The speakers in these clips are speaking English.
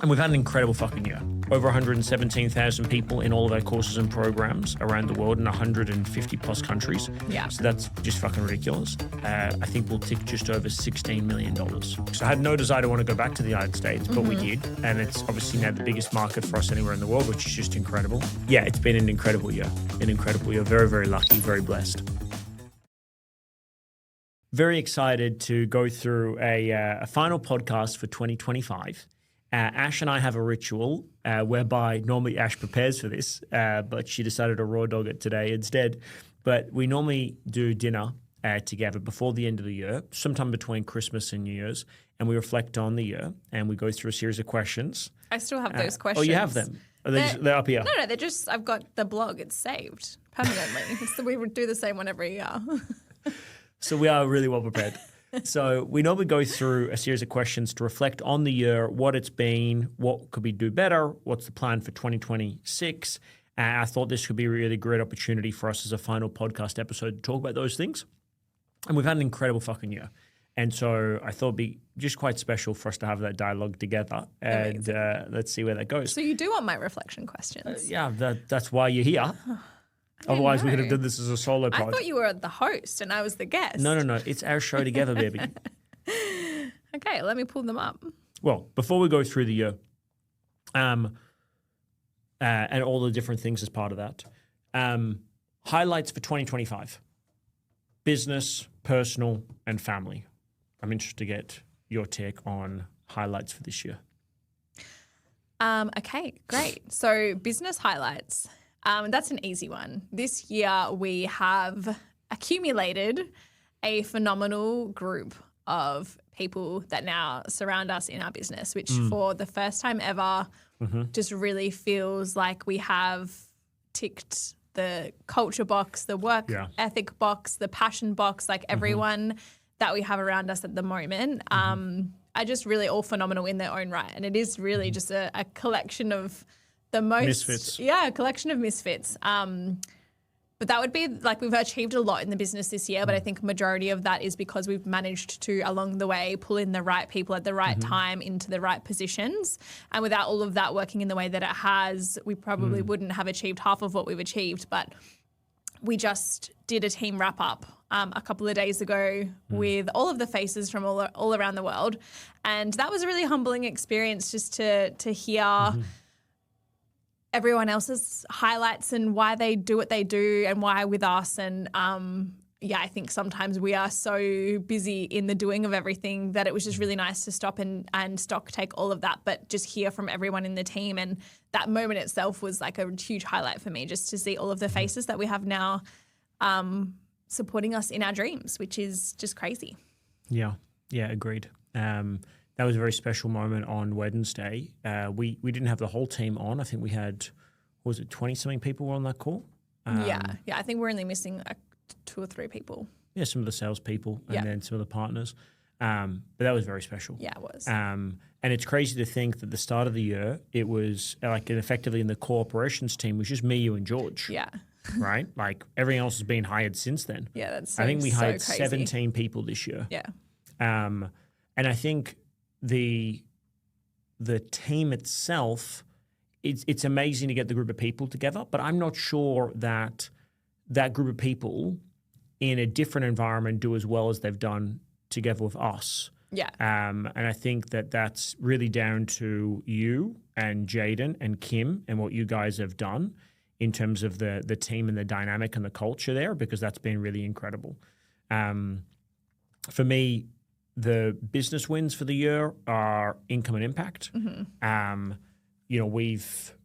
And we've had an incredible fucking year. Over 117,000 people in all of our courses and programs around the world in 150 plus countries. Yeah. So that's just fucking ridiculous. I think we'll tick just over $16 million. So I had no desire to want to go back to the United States, but we did. And it's obviously now the biggest market for us anywhere in the world, which is just incredible. Yeah, it's been an incredible year. Very, very lucky, very blessed. Very excited to go through a final podcast for 2025. Ash and I have a ritual whereby normally Ash prepares for this, but she decided to raw dog it today instead. But we normally do dinner together before the end of the year, sometime between Christmas and New Year's, and we reflect on the year and we go through a series of questions. I still have those questions. Oh, you have them? They're up here? No, they're just, I've got the blog. It's saved permanently. We would do the same one every year. So we are really well prepared. So we normally go through a series of questions to reflect on the year, what it's been, what could we do better, what's the plan for 2026. I thought this could be a really great opportunity for us as a final podcast episode to talk about those things. And we've had an incredible fucking year. And so I thought it'd be just quite special for us to have that dialogue together. And let's see where that goes. So you do want my reflection questions? Yeah, that's why you're here. Otherwise, we could have done this as a solo pod. I thought you were the host and I was the guest. No. It's our show together, baby. Okay, let me pull them up. Well, before we go through the year, and all the different things as part of that, highlights for 2025. Business, personal, and family. I'm interested to get your take on highlights for this year. Okay, great. So business highlights. That's an easy one. This year we have accumulated a phenomenal group of people that now surround us in our business, which for the first time ever just really feels like we have ticked the culture box, the work ethic box, the passion box, like everyone that we have around us at the moment are just really all phenomenal in their own right. And it is really just a collection of the most misfits. Yeah, a collection of misfits. But that would be like we've achieved a lot in the business this year, but I think majority of that is because we've managed to, along the way, pull in the right people at the right time into the right positions. And without all of that working in the way that it has, we probably wouldn't have achieved half of what we've achieved. But we just did a team wrap up a couple of days ago with all of the faces from all around the world. And that was a really humbling experience just to hear everyone else's highlights and why they do what they do and why with us. And I think sometimes we are so busy in the doing of everything that it was just really nice to stop and stock take all of that, but just hear from everyone in the team. And that moment itself was like a huge highlight for me, just to see all of the faces that we have now supporting us in our dreams, which is just crazy. Yeah, agreed. That was a very special moment on Wednesday. We didn't have the whole team on. I think we had, 20-something people were on that call? I think we're only missing 2 or 3 people. Yeah, some of the salespeople and then some of the partners. But that was very special. Yeah, it was. And it's crazy to think that the start of the year, it was like effectively in the core operations team was just me, you, and George. Yeah. Right? Like everything else has been hired since then. Yeah, that's I think we hired crazy. 17 people this year. Yeah. And I think the team itself, it's amazing to get the group of people together, but I'm not sure that group of people in a different environment do as well as they've done together with us. Yeah. And I think that's really down to you and Jaden and Kim and what you guys have done in terms of the team and the dynamic and the culture there, because that's been really incredible. For me, the business wins for the year are income and impact. We've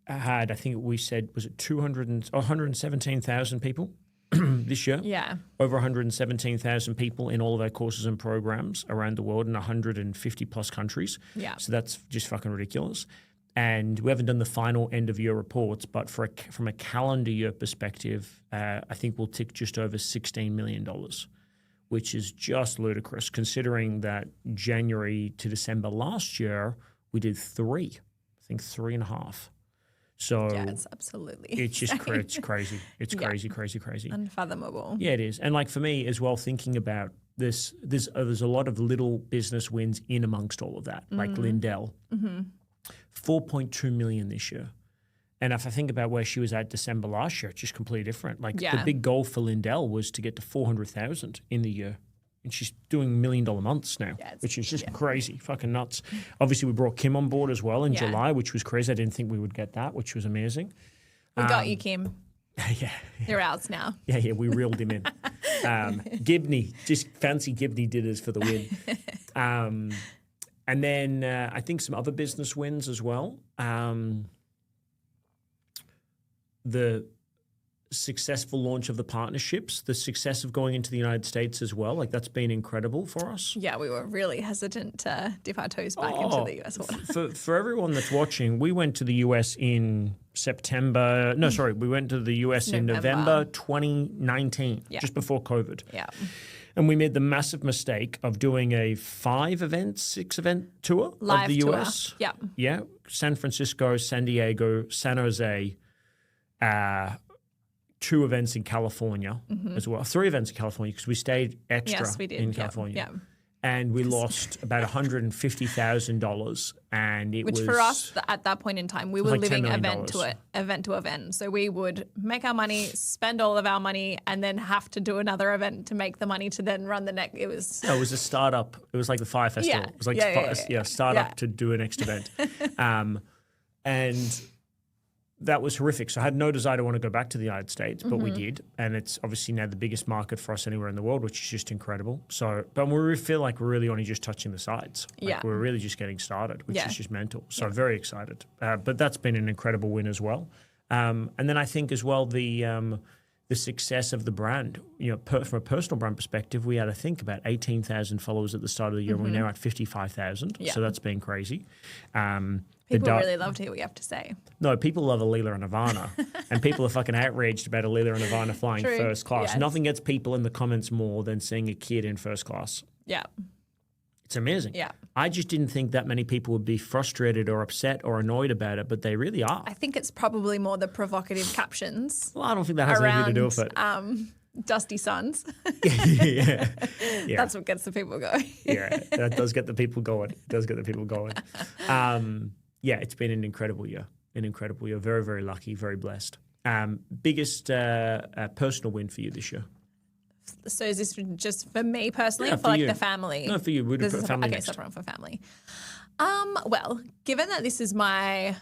had, I think we said, was it 117,000 people this year? Yeah. Over 117,000 people in all of our courses and programs around the world in 150 plus countries. Yeah. So that's just fucking ridiculous. And we haven't done the final end of year reports, but from a calendar year perspective, I think we'll tick just over $16 million, which is just ludicrous considering that January to December last year, we did 3.5. So Yeah, it's absolutely it's just insane. it's crazy. It's crazy. Unfathomable. Yeah, it is. And like for me as well, thinking about this, there's a lot of little business wins in amongst all of that, like Lindell, 4.2 million this year. And if I think about where she was at December last year, it's just completely different. Like the big goal for Lindell was to get to 400,000 in the year. And she's doing $1 million months now, which is just crazy, fucking nuts. Obviously, we brought Kim on board as well in July, which was crazy. I didn't think we would get that, which was amazing. We got you, Kim. Yeah. You're ours now. Yeah, we reeled him in. Gibney, just fancy Gibney did us for the win. And then I think some other business wins as well. The successful launch of the partnerships, the success of going into the United States as well. Like that's been incredible for us. Yeah, we were really hesitant to dip our toes back into the US water. For everyone that's watching, we went to the US in September. No, sorry, we went to the US in November 2019, just before COVID. Yeah. And we made the massive mistake of doing a 6-event tour Live of the tour. US. Yeah. Yeah. San Francisco, San Diego, San Jose, 2 events in California as well. 3 events in California because we stayed extra in California. Yeah. And we lost about $150,000, and it Which was for us at that point in time, we were like living $10 million. event to event. So we would make our money, spend all of our money, and then have to do another event to make the money to then run the next. It was a startup. It was like the Fire Festival. Yeah. It was like startup to do a next event, and that was horrific. So I had no desire to want to go back to the United States, but we did. And it's obviously now the biggest market for us anywhere in the world, which is just incredible. So, but we feel like we're really only just touching the sides. Like we're really just getting started, which is just mental. So very excited. But that's been an incredible win as well. And then I think as well, the success of the brand, from a personal brand perspective, we had, I think, about 18,000 followers at the start of the year. We're now at 55,000. So that's been crazy. people really love to hear what you have to say. No, people love Alila and Ivana, and people are fucking outraged about Alila and Ivana flying first class. Yes. Nothing gets people in the comments more than seeing a kid in first class. Yeah. It's amazing. Yeah. I just didn't think that many people would be frustrated or upset or annoyed about it, but they really are. I think it's probably more the provocative captions. Well, I don't think that has anything to do with it. Dusty Sons. yeah. That's what gets the people going. Yeah, that does get the people going. It does get the people going. Yeah, it's been an incredible year. Very, very lucky, very blessed. Biggest personal win for you this year? So is this just for me personally or for for like you. the family? No, for you. We'll do family okay, next. separate one for family. Well, given that this is my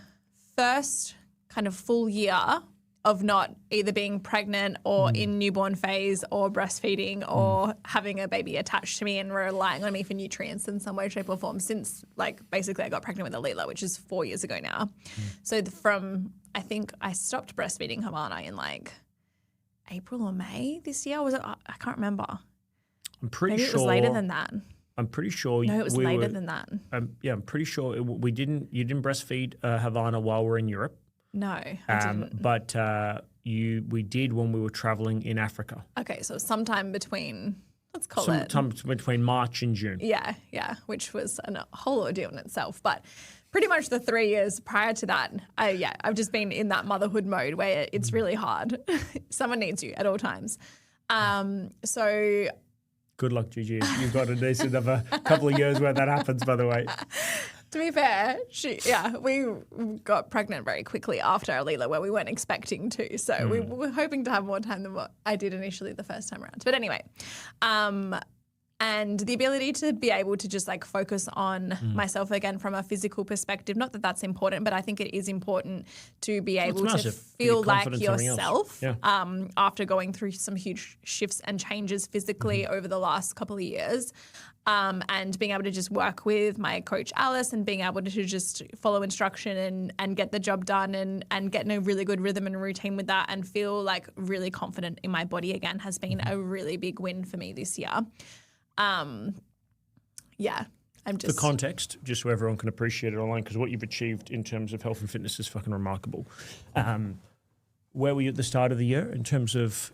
first kind of full year of not either being pregnant or in newborn phase or breastfeeding or having a baby attached to me and relying on me for nutrients in some way, shape or form since basically I got pregnant with Alila, which is 4 years ago now. So I think I stopped breastfeeding Havana in April or May this year. Was it? I can't remember. I'm pretty Maybe sure. it was later than that. I'm pretty sure. No, it was later than that. Yeah, I'm pretty sure you didn't breastfeed Havana while we're in Europe. No, I didn't. But we did when we were traveling in Africa. Okay, so sometime between, let's call it. Sometime between March and June. Yeah, which was a whole ordeal in itself. But pretty much the 3 years prior to that, I've just been in that motherhood mode where it's really hard. Someone needs you at all times. So good luck, Gigi. You've got a decent of a couple of years where that happens, by the way. to be fair, we got pregnant very quickly after Alila, where we weren't expecting to. So we were hoping to have more time than what I did initially the first time around. But anyway, and the ability to be able to just focus on myself again from a physical perspective. Not that that's important, but I think it is important to be able to feel like yourself after going through some huge shifts and changes physically over the last couple of years. And being able to just work with my coach Alice and being able to just follow instruction and get the job done and get in a really good rhythm and routine with that and feel really confident in my body again has been a really big win for me this year. I'm just... For context, just so everyone can appreciate it online, because what you've achieved in terms of health and fitness is fucking remarkable. Where were you at the start of the year in terms of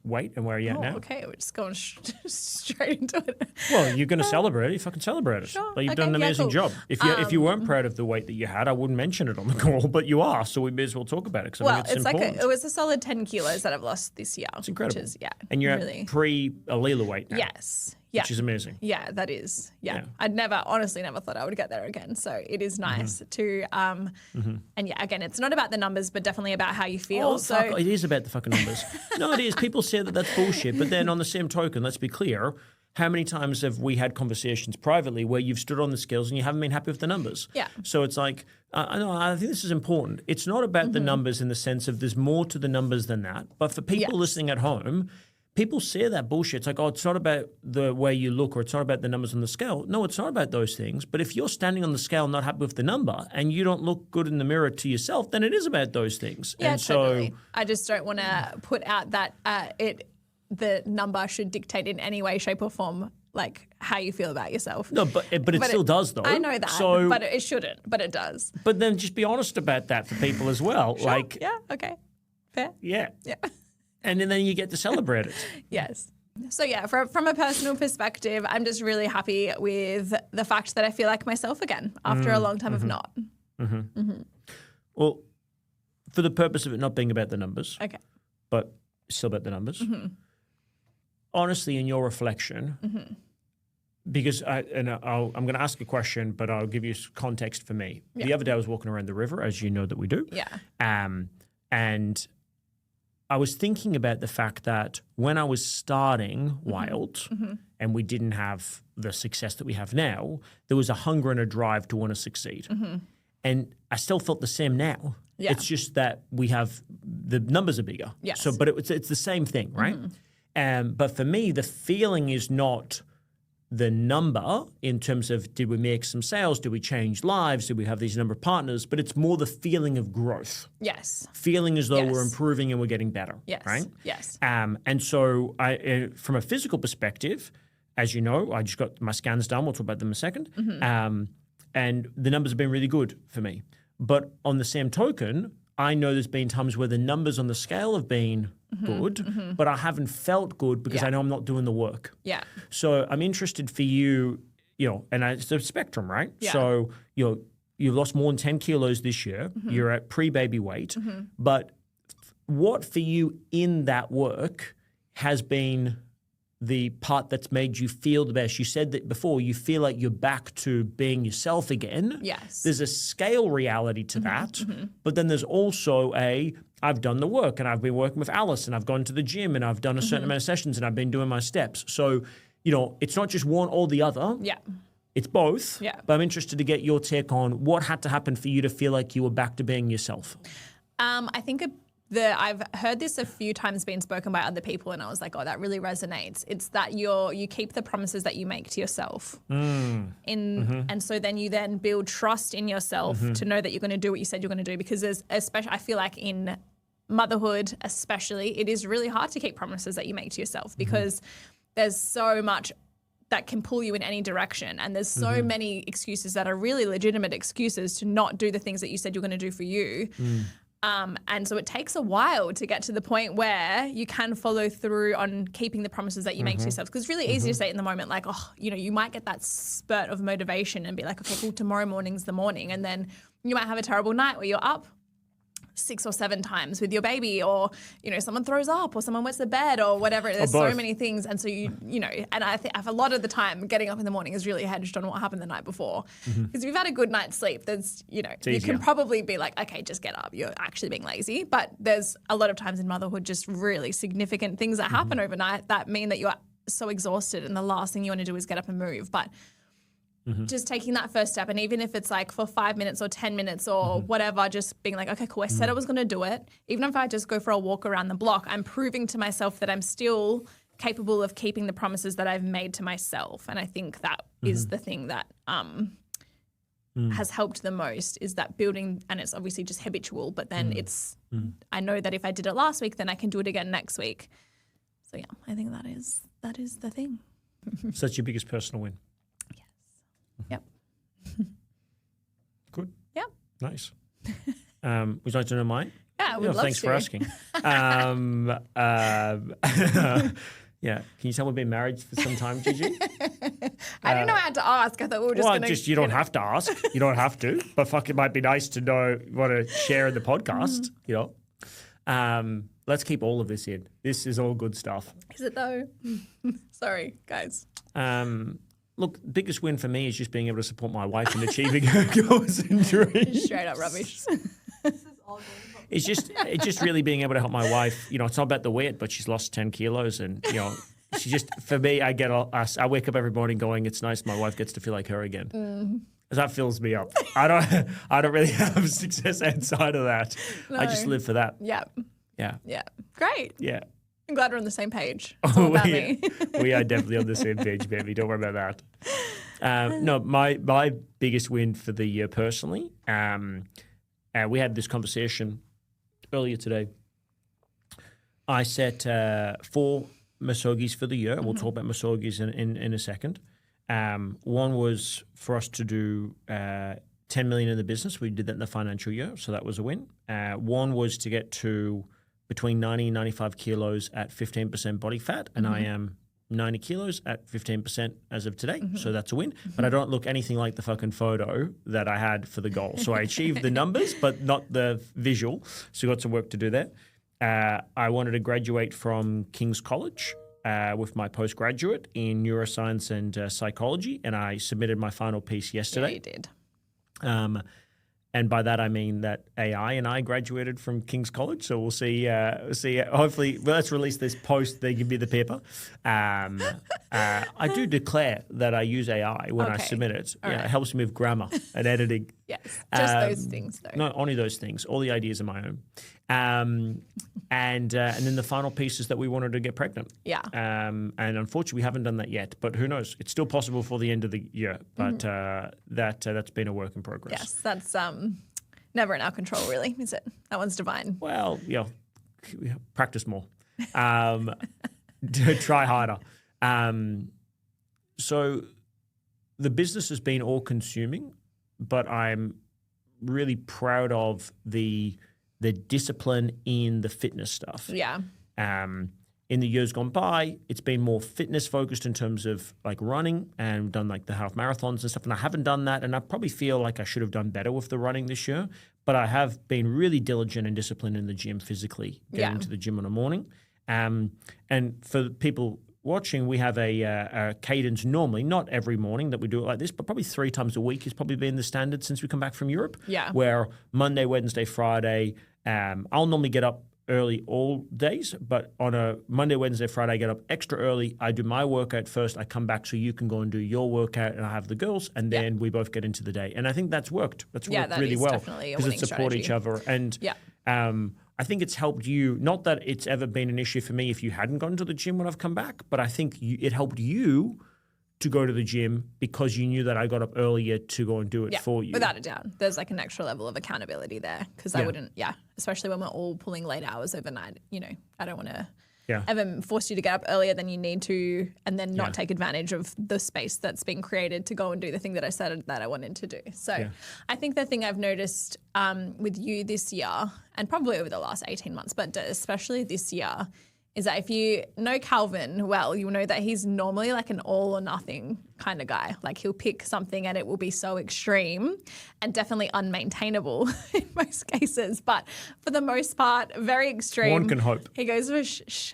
weight and where are you at now? Okay, we're just going straight into it. Well, you're going to celebrate it. You fucking celebrate it. Sure. Like, you've Okay, done an yeah, amazing cool. job. If you weren't proud of the weight that you had, I wouldn't mention it on the call, but you are, so we may as well talk about it because I think it's important. It was a solid 10 kilos that I've lost this year. It's incredible. Which is, and you're really at pre-Alila weight now. Yes. Yeah. Which is amazing. Yeah, that is. Yeah. I'd honestly never thought I would get there again. So it is nice to, and yeah, again, it's not about the numbers, but definitely about how you feel. Oh, so fuck, it is about the fucking numbers. No, it is. People say that that's bullshit, but then on the same token, let's be clear, how many times have we had conversations privately where you've stood on the scales and you haven't been happy with the numbers? Yeah. So it's like, I think this is important. It's not about the numbers in the sense of there's more to the numbers than that. But for people listening at home, people say that bullshit. It's like, oh, it's not about the way you look or it's not about the numbers on the scale. No, it's not about those things. But if you're standing on the scale not happy with the number and you don't look good in the mirror to yourself, then it is about those things. Yeah, and totally. So I just don't want to put out that the number should dictate in any way, shape or form like how you feel about yourself. No, but it still does though. I know that, so, but it shouldn't, but it does. But then just be honest about that for people as well. Sure. Like, yeah, okay, fair. yeah. Yeah. And then you get to celebrate it. Yes. So yeah, from a personal perspective, I'm just really happy with the fact that I feel like myself again after a long time of not. Well, for the purpose of it not being about the numbers, Okay. but still about the numbers, honestly, in your reflection, because I'm going to ask a question, but I'll give you context for me. Yeah. The other day I was walking around the river, as you know that we do. Yeah. And I was thinking about the fact that when I was starting Wild and we didn't have the success that we have now, there was a hunger and a drive to want to succeed. And I still felt the same now. Yeah. It's just that we have the numbers are bigger. Yes. So, but it's the same thing, right? But for me, the feeling is not the number in terms of did we make some sales, did we change lives, did we have these number of partners, but it's more the feeling of growth. Yes. Feeling as though Yes. we're improving and we're getting better. Yes. Right? Yes. And so from a physical perspective, as you know, I just got my scans done. We'll talk about them in a second. And the numbers have been really good for me. But on the same token, I know there's been times where the numbers on the scale have been good, but I haven't felt good because I know I'm not doing the work. Yeah. So I'm interested for you, and it's a spectrum, right? Yeah. So, you've lost more than 10 kilos this year. You're at pre-baby weight. But what for you in that work has been the part that's made you feel the best? You said that before, you feel like you're back to being yourself again. Yes. There's a scale reality to that, but then there's also I've done the work and I've been working with Alice and I've gone to the gym and I've done a certain amount of sessions and I've been doing my steps. So, it's not just one or the other. Yeah. It's both. Yeah. But I'm interested to get your take on what had to happen for you to feel like you were back to being yourself. I think I've heard this a few times being spoken by other people, and I was like, oh, that really resonates. It's that you keep the promises that you make to yourself. And so then you then build trust in yourself to know that you're going to do what you said you're going to do, because I feel like in motherhood especially, it is really hard to keep promises that you make to yourself because there's so much that can pull you in any direction. And there's so many excuses that are really legitimate excuses to not do the things that you said you're going to do for you. And so it takes a while to get to the point where you can follow through on keeping the promises that you make to yourself. Because it's really easy to say in the moment, like, oh, you might get that spurt of motivation and be like, okay, cool, tomorrow morning's the morning. And then you might have a terrible night where you're up 6 or 7 times with your baby, or someone throws up, or someone wets the bed, or whatever. There's so many things, and so and I think a lot of the time getting up in the morning is really hedged on what happened the night before. Because if you've had a good night's sleep, there's you can probably be like, okay, just get up. You're actually being lazy, but there's a lot of times in motherhood just really significant things that happen overnight that mean that you're so exhausted, and the last thing you want to do is get up and move. But just taking that first step, and even if it's like for 5 minutes or 10 minutes or whatever, just being like, okay, cool, I said I was going to do it. Even if I just go for a walk around the block, I'm proving to myself that I'm still capable of keeping the promises that I've made to myself. And I think that is the thing that has helped the most, is that building, and it's obviously just habitual, but then it's, I know that if I did it last week, then I can do it again next week. So yeah, I think that is the thing. So that's your biggest personal win. Yep. Good. Yep. Nice. Would you like to know mine? Yeah, Yeah, we'd love thanks to. for asking. Yeah. Can you tell we've been married for some time, Gigi? I didn't know I had to ask. I thought we were just Well, going you don't have to ask. You don't have to. But fuck, it might be nice to know what to share in the podcast, Let's keep all of this in. This is all good stuff. Is it though? Sorry, guys. Look, biggest win for me is just being able to support my wife in achieving her goals and dreams. Straight up rubbish. It's just really being able to help my wife. It's not about the weight, but she's lost 10 kilos, and she just, for me, I wake up every morning going, it's nice my wife gets to feel like her again. That fills me up. I don't really have success outside of that. No. I just live for that. Yeah. Yeah. Yeah. Great. Yeah. I'm glad we're on the same page. It's all about me. We are definitely on the same page, baby. Don't worry about that. No, my biggest win for the year personally, we had this conversation earlier today. I set 4 Masogis for the year, and we'll talk about Masogis in a second. One was for us to do 10 million in the business. We did that in the financial year, so that was a win. One was to get to between 90 and 95 kilos at 15% body fat, and I am 90 kilos at 15% as of today, so that's a win. But I don't look anything like the fucking photo that I had for the goal. So I achieved the numbers, but not the visual, so got some work to do there. I wanted to graduate from King's College with my postgraduate in neuroscience and psychology, and I submitted my final piece yesterday. Yeah, you did. And by that I mean that AI and I graduated from King's College, so we'll see. Hopefully, let's release this post. They give me the paper. I do declare that I use AI when I submit it. It helps me with grammar and editing. Yes, just those things though. No, only those things. All the ideas are my own. And then the final piece is that we wanted to get pregnant. Yeah. And unfortunately, we haven't done that yet. But who knows? It's still possible for the end of the year. But that's been a work in progress. Yes, that's never in our control, really, is it? That one's divine. Well, practice more. Try harder. So the business has been all-consuming, but I'm really proud of the discipline in the fitness stuff. Yeah. In the years gone by, it's been more fitness focused in terms of like running, and done like the half marathons and stuff. And I haven't done that, and I probably feel like I should have done better with the running this year. But I have been really diligent and disciplined in the gym physically, getting to the gym in the morning. And for people watching, we have a cadence normally, not every morning that we do it like this, but probably 3 times a week has probably been the standard since we come back from Europe. Yeah. Where Monday, Wednesday, Friday, I'll normally get up early all days, but on a Monday, Wednesday, Friday, I get up extra early. I do my workout first. I come back so you can go and do your workout, and I have the girls, and then we both get into the day. And I think that's worked. That's worked really well because it support each other. And I think it's helped you. Not that it's ever been an issue for me if you hadn't gone to the gym when I've come back, but I think it helped you to go to the gym because you knew that I got up earlier to go and do it for you. Without a doubt. There's like an extra level of accountability there because I wouldn't, especially when we're all pulling late hours overnight, I don't want to ever force you to get up earlier than you need to and then not take advantage of the space that's been created to go and do the thing that I said that I wanted to do. So I think the thing I've noticed with you this year, and probably over the last 18 months, but especially this year, is that if you know Calvin well, you'll know that he's normally like an all or nothing kind of guy. Like he'll pick something and it will be so extreme and definitely unmaintainable in most cases. But for the most part, very extreme. One can hope. He goes for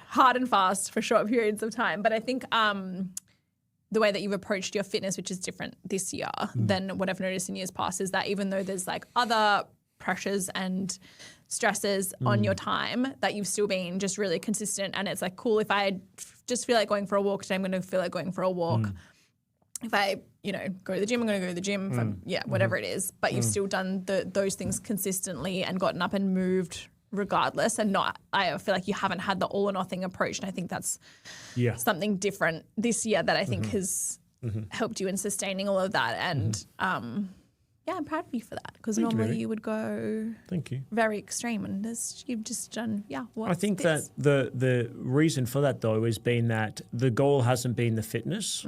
hard and fast for short periods of time. But I think the way that you've approached your fitness, which is different this year than what I've noticed in years past, is that even though there's like other pressures and stresses on your time, that you've still been just really consistent. And it's like, cool, if I just feel like going for a walk today, I'm going to feel like going for a walk. If I, go to the gym, I'm going to go to the gym. Whatever it is. But you've still done those things consistently and gotten up and moved regardless, and I feel like you haven't had the all or nothing approach. And I think that's something different this year that I think has helped you in sustaining all of that. And I'm proud of you for that, because normally you would go very extreme, and you've just done, I think that the reason for that, though, has been that the goal hasn't been the fitness.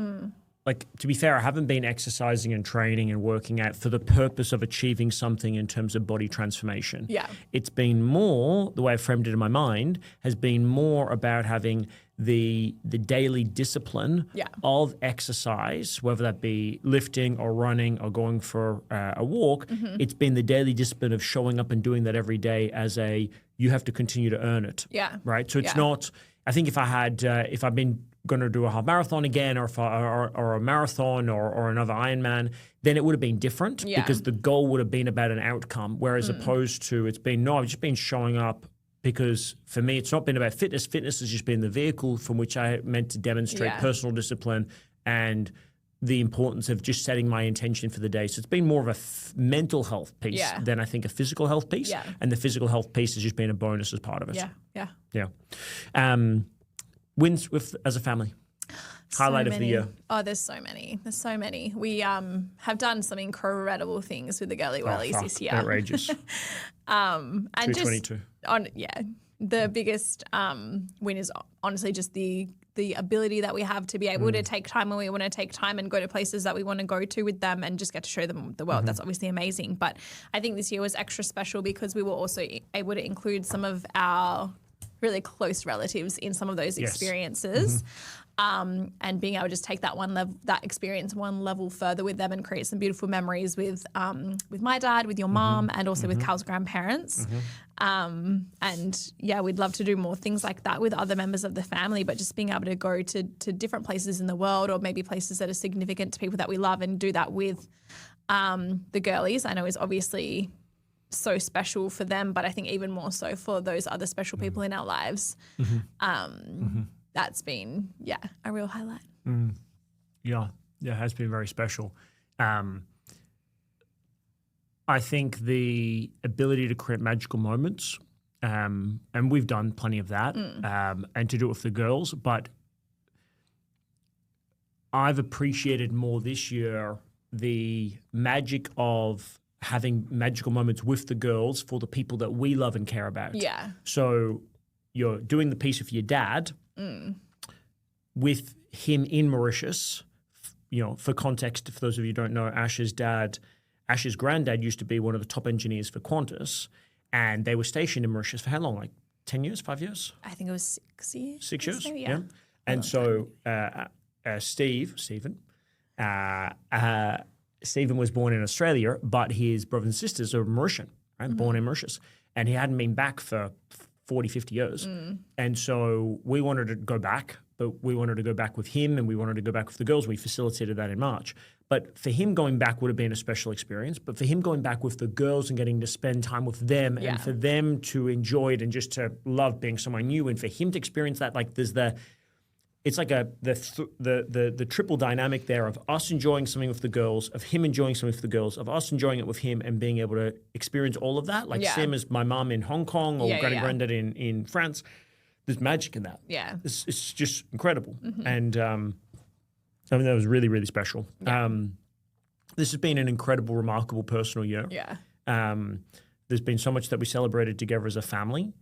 like, to be fair, I haven't been exercising and training and working out for the purpose of achieving something in terms of body transformation. Yeah. It's been more, the way I've framed it in my mind, has been more about having the daily discipline of exercise, whether that be lifting or running or going for a walk. It's been the daily discipline of showing up and doing that every day as you have to continue to earn it. Yeah. Right? So it's not, I think if I've been going to do a half marathon again or a marathon or another Ironman, then it would have been different because the goal would have been about an outcome, whereas opposed to I've just been showing up because for me, it's not been about fitness. Fitness has just been the vehicle from which I meant to demonstrate personal discipline and the importance of just setting my intention for the day. So it's been more of a mental health piece than I think a physical health piece. Yeah. And the physical health piece has just been a bonus as part of it. Yeah. Wins as a family. Highlight of the year. Oh, there's so many. We have done some incredible things with the Girly Wellies this year. Outrageous. And 222. The biggest win is honestly just the ability that we have to be able to take time when we want to take time and go to places that we want to go to with them and just get to show them the world. That's obviously amazing. But I think this year was extra special because we were also able to include some of our really close relatives in some of those experiences. And being able to just take that experience one level further with them and create some beautiful memories with my dad, with your mom, and also with Cal's grandparents. And we'd love to do more things like that with other members of the family, but just being able to go to different places in the world or maybe places that are significant to people that we love and do that with the girlies, I know is obviously so special for them, but I think even more so for those other special people in our lives. That's been, a real highlight. Yeah, it has been very special. I think the ability to create magical moments, and we've done plenty of that, and to do it with the girls, but I've appreciated more this year the magic of having magical moments with the girls for the people that we love and care about. Yeah. So you're doing the piece with your dad, with him in Mauritius. For context, for those of you who don't know, Ash's granddad used to be one of the top engineers for Qantas, and they were stationed in Mauritius for how long? Like 10 years, 5 years? I think it was 6 years. 6 years? So, yeah. And so Stephen was born in Australia, but his brothers and sisters are Mauritian, right? Born in Mauritius. And he hadn't been back for 40, 50 years. And so we wanted to go back, but we wanted to go back with him and we wanted to go back with the girls. We facilitated that in March. But for him going back would have been a special experience. But for him going back with the girls and getting to spend time with them and for them to enjoy it and just to love being somewhere new and for him to experience that, like it's like the triple dynamic there of us enjoying something with the girls, of him enjoying something with the girls, of us enjoying it with him and being able to experience all of that. Like same as my mom in Hong Kong or granddad in France. There's magic in that. Yeah. It's just incredible. And that was really, really special. Yeah. This has been an incredible, remarkable personal year. Yeah. There's been so much that we celebrated together as a family.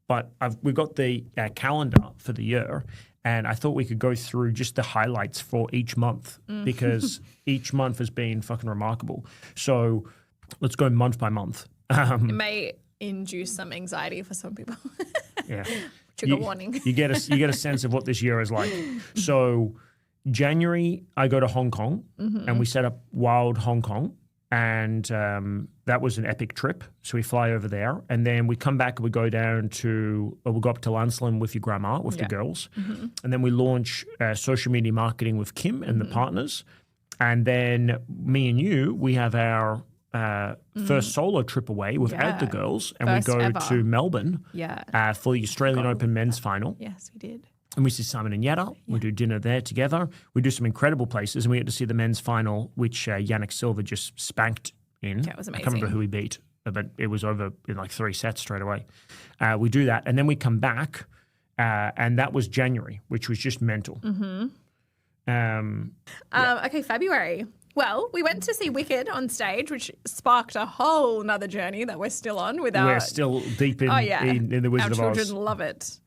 But we've got the calendar for the year, and I thought we could go through just the highlights for each month because each month has been fucking remarkable. So let's go month by month. It may induce some anxiety for some people. Trigger warning. You get a sense of what this year is like. So January, I go to Hong Kong, and we set up Wild Hong Kong. And that was an epic trip. So we fly over there, and then we come back and we go down to, we'll go up to Lancelin with your grandma, with the girls. And then we launch social media marketing with Kim and the partners. And then me and you, we have our first solo trip away without the girls. And first we go ever. To Melbourne for the Australian Open men's final. Yes, we did. And we see Simon and Yetta. We do dinner there together. We do some incredible places, and we get to see the men's final, which Yannick Silva just spanked in. Yeah, it was amazing. I can't remember who he beat, but it was over in like 3 sets straight away. We do that, and then we come back, and that was January, which was just mental. Okay, February. Well, we went to see Wicked on stage, which sparked a whole nother journey that we're still on. We're still deep in the Wizard of Oz. Our children love it.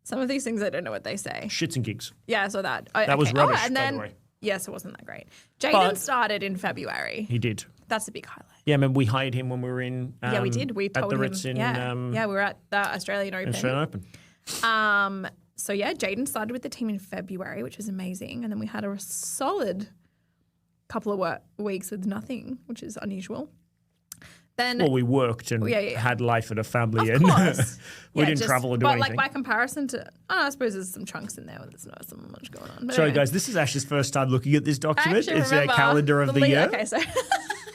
Some of these things, I don't know what they say. Shits and gigs. Yeah, I saw that. That was rubbish, by the way. Yes, it wasn't that great. Jaden But- started in February. He did. That's a big highlight. Yeah, I mean, we hired him when we were in. Yeah, we did. We at told the him. Ritz in We were at the Australian Open. Australian Open. So yeah, Jaden started with the team in February, which was amazing, and then we had a solid couple of weeks with nothing, which is unusual. Then, Well, we worked and had life and a family, of and course, we didn't travel or do anything. But like by comparison to, I suppose there's some chunks in there where there's not so much going on. But Sorry, anyway. guys, this is Ash's first time looking at this I document. actually It's a remember calendar of the year. Okay, so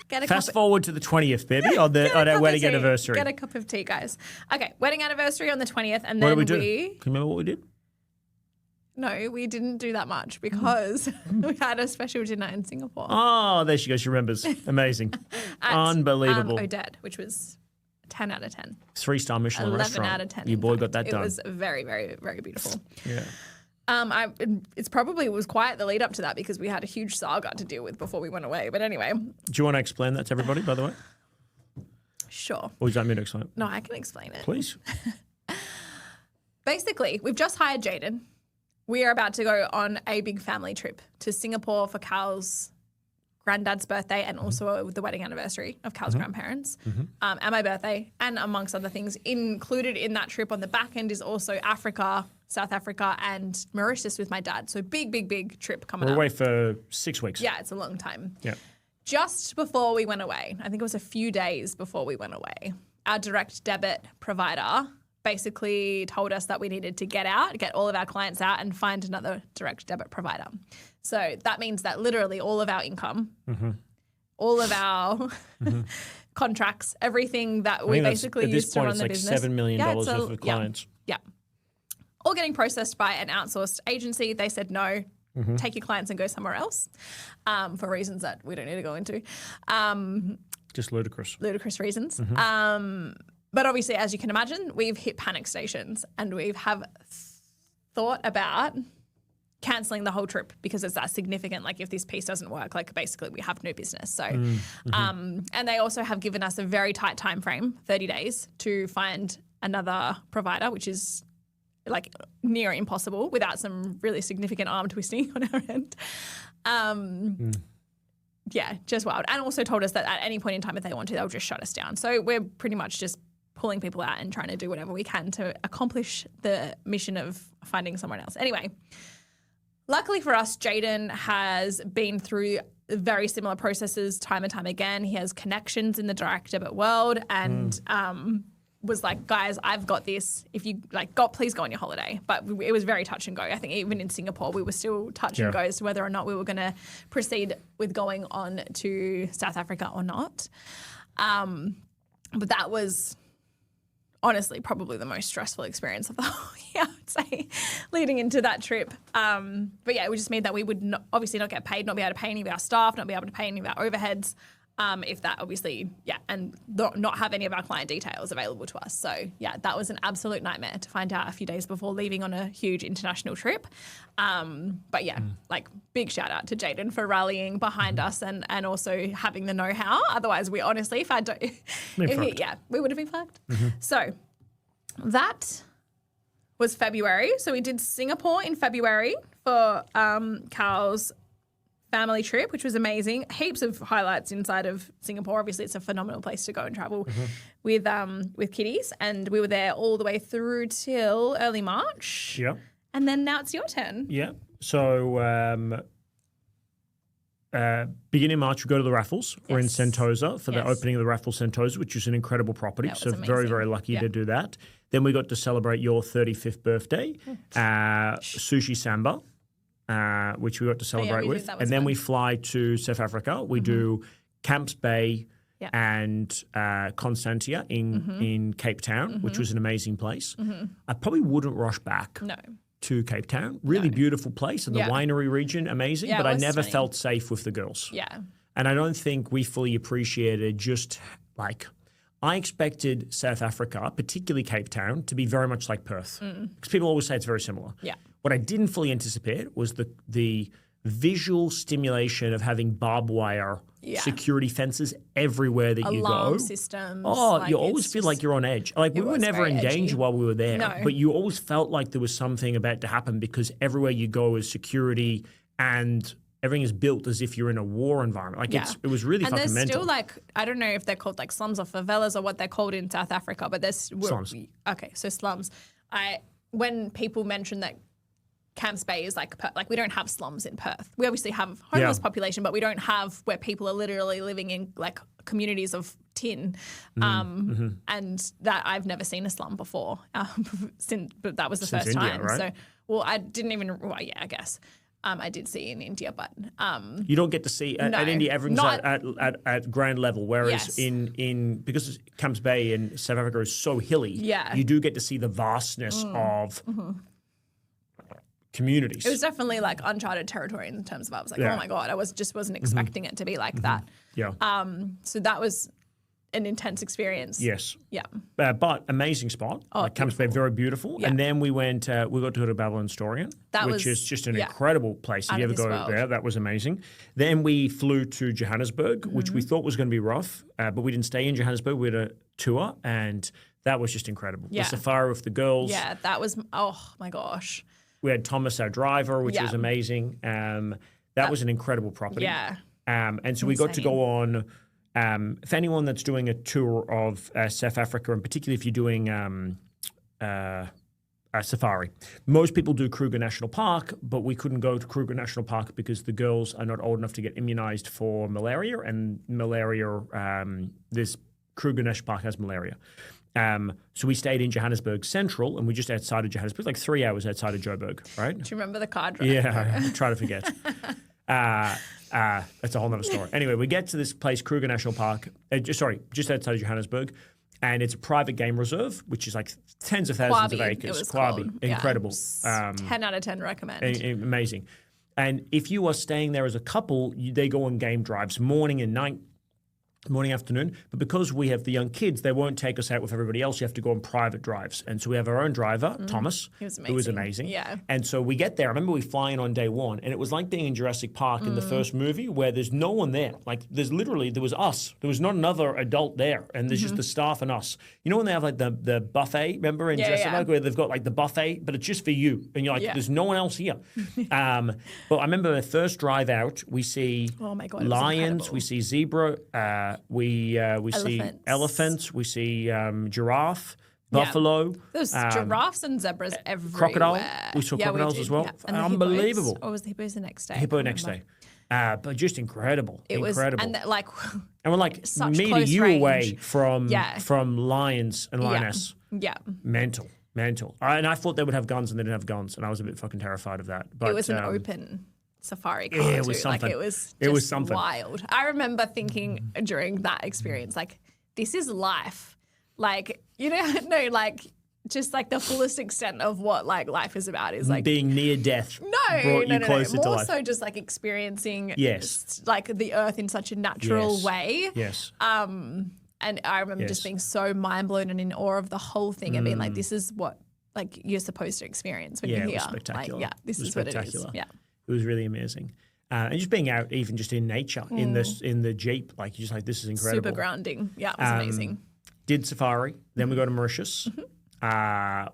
get a Fast cup. forward to the 20th, baby, on Get a our cup of wedding tea. anniversary. Get a cup of tea, guys. Okay, wedding anniversary on the 20th, and What then did we do? Can you remember what we did? No, we didn't do that much because we had a special dinner in Singapore. Oh, there she goes. She remembers. Amazing. At, Unbelievable. Odette, which was 10 out of 10. 3-star Michelin 11 restaurant. out of 10. Your in boy fact. got that done. It was very, very, very beautiful. Yeah. It was quiet the lead up to that because we had a huge saga to deal with before we went away. But anyway, Do you want to explain that to everybody, by the way? sure. Or would you like me to explain it? No, I can explain it. Please. Basically, we've just hired Jaden. We are about to go on a big family trip to Singapore for Carl's granddad's birthday and also the wedding anniversary of Carl's grandparents and my birthday, and amongst other things. Included in that trip on the back end is also Africa, South Africa and Mauritius with my dad. So big trip coming We're up. away for 6 weeks. Yeah, it's a long time. Yeah. Just before we went away, I think it was a few days before we went away, our direct debit provider basically told us that we needed to get all of our clients out and find another direct debit provider. So that means that literally all of our income, all of our contracts, everything that we basically use to run the business. At this point, it's like $7 million worth of yeah, clients. Yeah. All getting processed by an outsourced agency. They said no. Take your clients and go somewhere else for reasons that we don't need to go into. Just ludicrous. Ludicrous reasons. But obviously, as you can imagine, we've hit panic stations and we have thought about cancelling the whole trip because it's that significant. Like if this piece doesn't work, like basically we have no business. So, and they also have given us a very tight time frame, 30 days, to find another provider, which is like near impossible without some really significant arm twisting on our end. Yeah, just wild. And also told us that at any point in time, if they want to, they'll just shut us down. So we're pretty much just pulling people out and trying to do whatever we can to accomplish the mission of finding someone else. Anyway, luckily for us, Jaden has been through very similar processes time and time again. He has connections in the direct debit world and was like, guys, I've got this. If you please go on your holiday. But it was very touch and go. I think even in Singapore, we were still touch and go as to whether or not we were going to proceed with going on to South Africa or not. But that was honestly probably the most stressful experience of the whole year, I would say, leading into that trip. But yeah, it would just mean that we would obviously not get paid, not be able to pay any of our staff, not be able to pay any of our overheads. If that obviously, and not have any of our client details available to us. So yeah, that was an absolute nightmare to find out a few days before leaving on a huge international trip. But yeah, like big shout out to Jaden for rallying behind us and also having the know-how. Otherwise, we honestly, we would have been fucked. So that was February. So we did Singapore in February for Carl's family trip, which was amazing. Heaps of highlights inside of Singapore. Obviously, it's a phenomenal place to go and travel with kiddies. And we were there all the way through till early March. Yeah. And then now it's your turn. Yeah. So beginning of March, we go to the Raffles. We're in Sentosa for the opening of the Raffles Sentosa, which is an incredible property. That was So amazing. very, very lucky to do that. Then we got to celebrate your 35th birthday, Sushi Samba. Which we got to celebrate with. That was And then fun. we fly to South Africa. We do Camps Bay and Constantia in Cape Town, which was an amazing place. I probably wouldn't rush back to Cape Town. Really beautiful place. And the winery region, amazing. Yeah, but it I was never stunning. felt safe with the girls. Yeah. And I don't think we fully appreciated just like I expected South Africa, particularly Cape Town, to be very much like Perth. Because people always say it's very similar. Yeah. What I didn't fully anticipate was the visual stimulation of having barbed wire security fences everywhere that you go. Alarm systems. Oh, like, you always it's feel just- like you're on edge. Like we were was never very in edgy. danger while we were there, No. but you always felt like there was something about to happen because everywhere you go is security and everything is built as if you're in a war environment. Like it was really and fucking there's mental. still like, I don't know if they're called like slums or favelas or what they're called in South Africa, but there's Slums. Okay, so slums. When people mention that Camps Bay is like we don't have slums in Perth. We obviously have homeless population, but we don't have where people are literally living in like communities of tin. And that I've never seen a slum before, but that was the first India, time. right? So, well, I didn't even. Well, yeah, I guess. I did see in India, but you don't get to see at India everything's at ground level, whereas in because Camps Bay in South Africa is so hilly, you do get to see the vastness of communities. It was definitely like uncharted territory in terms of I was like, oh my God, I wasn't expecting it to be like that. Yeah. So that was an intense experience. Yes. Yeah. But amazing spot. Camps Bay, very beautiful. Yeah. And then we got to go to Babylon Storian, which is just an incredible place. If you ever go there, that was amazing. Then we flew to Johannesburg, which we thought was going to be rough, but we didn't stay in Johannesburg. We had a tour, and that was just incredible. Yeah. The safari with the girls. Yeah, that was, oh my gosh. We had Thomas, our driver, which was amazing. That was an incredible property. Yeah. And so we got to go on, for anyone that's doing a tour of South Africa, and particularly if you're doing a safari, most people do Kruger National Park, but we couldn't go to Kruger National Park because the girls are not old enough to get immunized for malaria, and this Kruger National Park has malaria. So we stayed in Johannesburg Central, and we're just outside of Johannesburg, like 3 hours outside of Joburg, right? Do you remember the car drive? Yeah, I try to forget. That's a whole nother story. Anyway, we get to this place, Kruger National Park, just outside of Johannesburg, and it's a private game reserve, which is like tens of thousands of acres. It was Kwabi, called. incredible. 10 out of 10 recommend. Amazing. And if you are staying there as a couple, they go on game drives morning and night. Morning, afternoon, but because we have the young kids, they won't take us out with everybody else. You have to go on private drives. And so we have our own driver, Thomas, who was amazing. Yeah. And so we get there. I remember we flying on day one, and it was like being in Jurassic Park in the first movie where there's no one there. Like there was us. There was not another adult there, and there's just the staff and us. You know when they have like the buffet, remember in Jurassic Park where they've got like the buffet, but it's just for you. And you're like, there's no one else here. But I remember the first drive out, we see lions, we see zebra, we see elephants, we see giraffe, buffalo. There's giraffes and zebras everywhere. Crocodile. We saw crocodiles as well. Yeah. Unbelievable. Or was the hippos the next day? Hippo next day. But just incredible. It incredible. Was, and we're like such me to you range. Away from lions and lioness. Yeah. Mental. And I thought they would have guns, and they didn't have guns, and I was a bit fucking terrified of that. But it was an open safari car. Yeah, it was something. Like it was something wild. I remember thinking during that experience, like, this is life. Like, just like the fullest extent of what like life is about is like being near death. Brought you closer to more life. So just like experiencing like the earth in such a natural way. Yes. And I remember just being so mind blown and in awe of the whole thing and being like, this is what like you're supposed to experience when you're here. It was spectacular. Like, this is what it is. Yeah. It was really amazing. And just being out, even just in nature, in the Jeep, like you're just like, this is incredible. Super grounding. Yeah, it was amazing. Did safari. Then we go to Mauritius,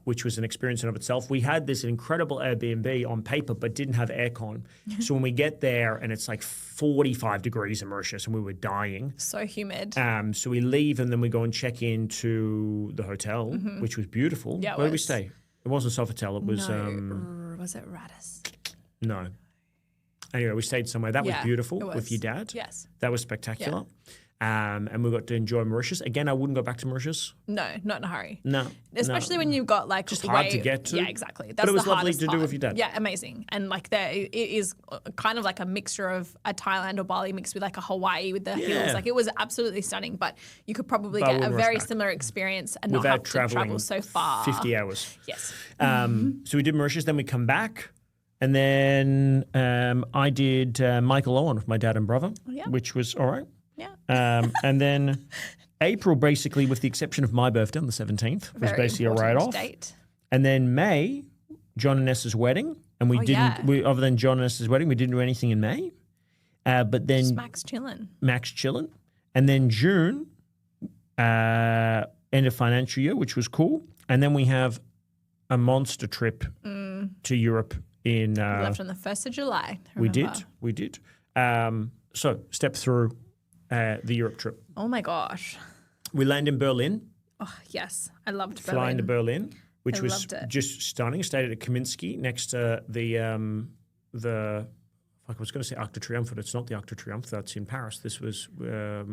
which was an experience in of itself. We had this incredible Airbnb on paper, but didn't have aircon. So when we get there and it's like 45 degrees in Mauritius and we were dying. So humid. So we leave and then we go and check into the hotel, which was beautiful. Yeah, Where did we stay? It wasn't Sofitel. It was... was it Radis? No. Anyway, we stayed somewhere. That was beautiful with your dad. Yes. That was spectacular. And we got to enjoy Mauritius. Again, I wouldn't go back to Mauritius. No, not in a hurry. No. Especially when you've got like just hard to get to. Yeah, exactly. That's but it was the lovely hardest to part. do with your dad. Yeah, amazing. And like it is kind of like a mixture of a Thailand or Bali mixed with like a Hawaii with the hills. Like it was absolutely stunning, but you could probably get a very similar experience and without not have to travel so far. 50 hours. Yes. So we did Mauritius, then we come back. And then I did Michael Owen with my dad and brother, which was all right. Yeah. And then April, basically, with the exception of my birthday on the 17th, was basically a write-off. Date. And then May, John and Nessa's wedding. And we didn't, other than John and Nessa's wedding, we didn't do anything in May. But then... Just Max chillin'. And then June, end of financial year, which was cool. And then we have a monster trip to Europe in. We left on the 1st of July. We remember. did. So step through the Europe trip. Oh my gosh. We land in Berlin. Oh, yes. I loved Flying to Berlin. Berlin, which I was loved it. just stunning. Stayed at Kaminsky next to the. Fuck, I was going to say Arc de Triomphe, but it's not the Arc de Triomphe. That's in Paris. This was the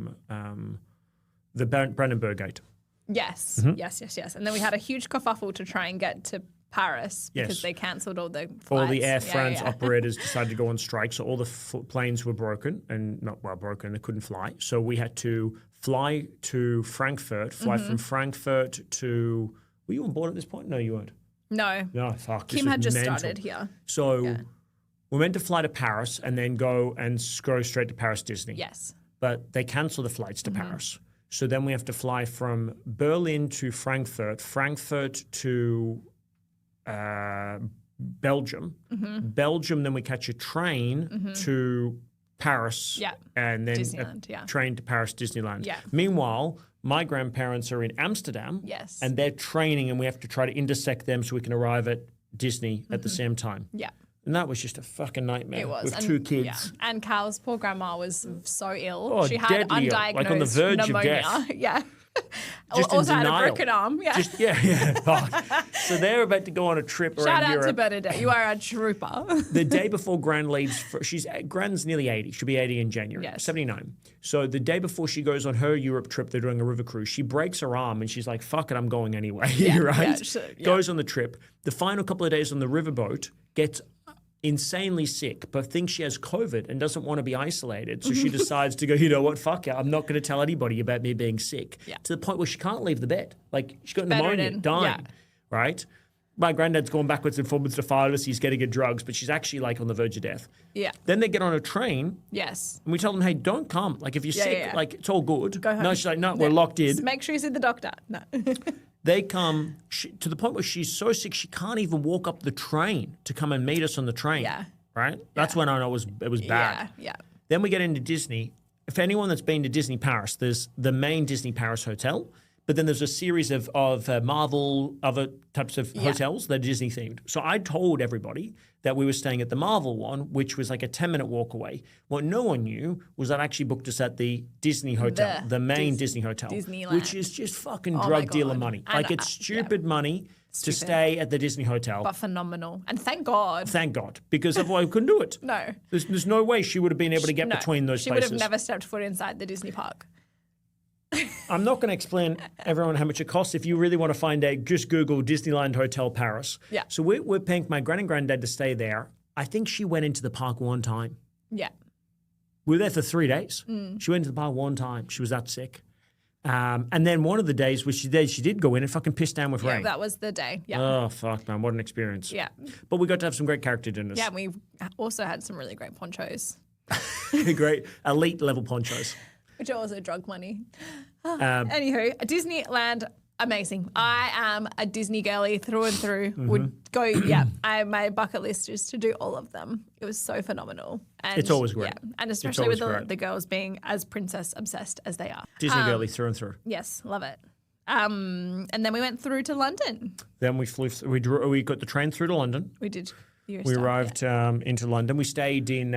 Brandenburg Gate. Yes. Mm-hmm. Yes. And then we had a huge kerfuffle to try and get to Paris because Yes. they cancelled all the flights. All the Air France yeah. operators decided to go on strike, so all the planes were broken and not well broken. They couldn't fly, so we had to fly to Frankfurt. Fly Mm-hmm. from Frankfurt to. Were you on board at this point? No, you weren't. No. No, fuck. this Kim was had just mental. started here. So we're meant to fly to Paris and then go straight to Paris Disney. Yes. But they cancel the flights to Paris. So then we have to fly from Berlin to Frankfurt, Frankfurt to Belgium. Belgium, then we catch a train to Paris. Yeah. And then Disneyland, a train to Paris Disneyland. Yeah. Meanwhile, my grandparents are in Amsterdam. Yes. And they're training and we have to try to intersect them so we can arrive at Disney at the same time. Yeah. And that was just a fucking nightmare. It was. With And- 2 kids. Yeah. And Cal's poor grandma was so ill. Oh, she had deadly ill, undiagnosed like on the verge of pneumonia. death. Yeah. Just in also had a denial. broken arm. Yeah. Yeah. Fuck. So they're about to go on a trip Shout around out to Europe. Bernadette. You are a trooper. The day before Gran leaves, Gran's nearly 80. She'll be 80 in January. Yes. 79. So the day before she goes on her Europe trip, they're doing a river cruise. She breaks her arm and she's like, "Fuck it, I'm going anyway." Right? yeah, sure, yeah. Goes on the trip. The final couple of days on the riverboat, gets insanely sick, but thinks she has COVID and doesn't want to be isolated. So she decides to go, you know what, fuck it. I'm not going to tell anybody about me being sick. Yeah. To the point where she can't leave the bed. Like she's got pneumonia, Bedridden, dying. yeah. Right? My granddad's going backwards and forwards to pharmacy. He's getting her drugs, but she's actually like on the verge of death. Yeah. Then they get on a train Yes. and we tell them, hey, don't come. Like if you're sick, yeah. like it's all good. Go home. No, she's like, no, we're locked in. Just make sure you see the doctor. No. They come to the point where she's so sick she can't even walk up the train to come and meet us on the train. Yeah. Right? That's when I know it was bad. Yeah. Then we get into Disney. If anyone that's been to Disney Paris, there's the main Disney Paris hotel, but then there's a series of Marvel, other types of hotels that are Disney themed. So I told everybody that we were staying at the Marvel one, which was like a 10-minute walk away. What no one knew was that I actually booked us at the Disney hotel, the main Disney hotel, Disneyland. which is just fucking my drug dealer God. money. And, Like it's stupid money to stay at the Disney hotel. But phenomenal. And thank God. Thank God, because otherwise we couldn't do it. No. There's no way she would have been able to get No. between those She places. would have never stepped foot inside the Disney park. I'm not going to explain everyone how much it costs. If you really want to find out, just Google Disneyland Hotel Paris. Yeah. So we're paying for my gran and granddad to stay there. I think she went into the park one time. Yeah. We were there for 3 days. Mm. She went to the park one time. She was that sick. And then one of the days which she did go in and fucking pissed down with Yeah, rain. that was the day. Yeah. Oh, fuck, man. What an experience. Yeah. But we got to have some great character dinners. Yeah, and we also had some really great ponchos, Great elite level ponchos. which are also drug money. Um, Anywho, Disneyland, amazing. I am a Disney girly through and through. Mm-hmm. Would go, my bucket list is to do all of them. It was so phenomenal. And It's always great. Yeah, and especially with always great. the girls being as princess obsessed as they are. Disney girly through and through. Yes, love it. And then we went through to London. Then we flew. We got the train through to London. We did. We arrived into London. We stayed in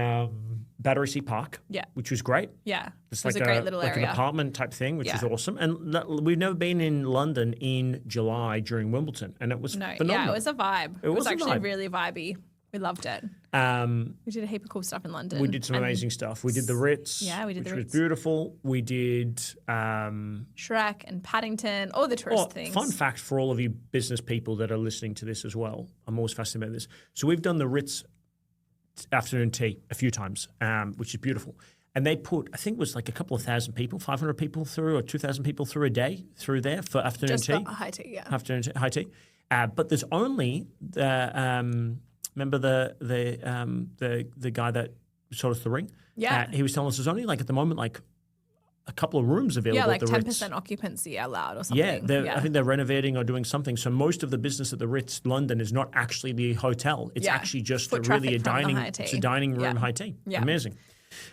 Battersea Park, which was great. Yeah, It's it was like a great little like area. an apartment type thing, which is Yeah. awesome. And we've never been in London in July during Wimbledon, and it was phenomenal. Yeah, it was a vibe. It was was a actually vibe. really vibey. We loved it. We did a heap of cool stuff in London. We did some amazing stuff. We did the Ritz. Yeah, we did which the was Ritz. beautiful. We did. Shrek and Paddington, all the tourist things. Fun fact for all of you business people that are listening to this as well. I'm always fascinated by this. So we've done the Ritz afternoon tea a few times, which is beautiful. And they put, I think it was like a couple of thousand people, 500 people through or 2,000 people through a day through there for afternoon Just tea. for high tea, yeah. Afternoon high tea. But there's only the remember the guy that sold us the ring? Yeah. He was telling us there's only like at the moment like a couple of rooms available Yeah, like at the 10% Ritz. occupancy allowed or something. I think they're renovating or doing something. So most of the business at the Ritz London is not actually the hotel. It's actually just Foot really a traffic from the dining. high tea. It's a dining room Yeah. high tea. Yeah. Amazing.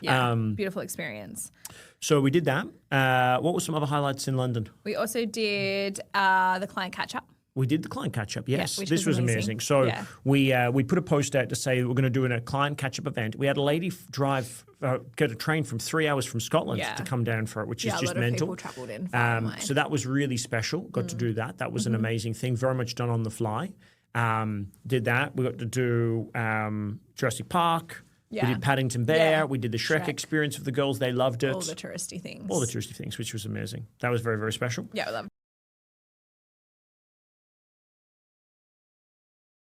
Yeah, beautiful experience. So we did that. What were some other highlights in London? We also did the client catch-up. We did the client catch-up, yes. which This was was amazing. So Yeah. we put a post out to say we're going to do a client catch-up event. We had a lady get a train from 3 hours from Scotland to come down for it, which is just mental. A lot of people travelled in far and wide. So that was really special. Got to do that. That was an amazing thing. Very much done on the fly. Did that. We got to do Jurassic Park. Yeah. We did Paddington Bear. Yeah. We did the Shrek experience with the girls. They loved it. All the touristy things. All the touristy things, which was amazing. That was very, very special. Yeah, we love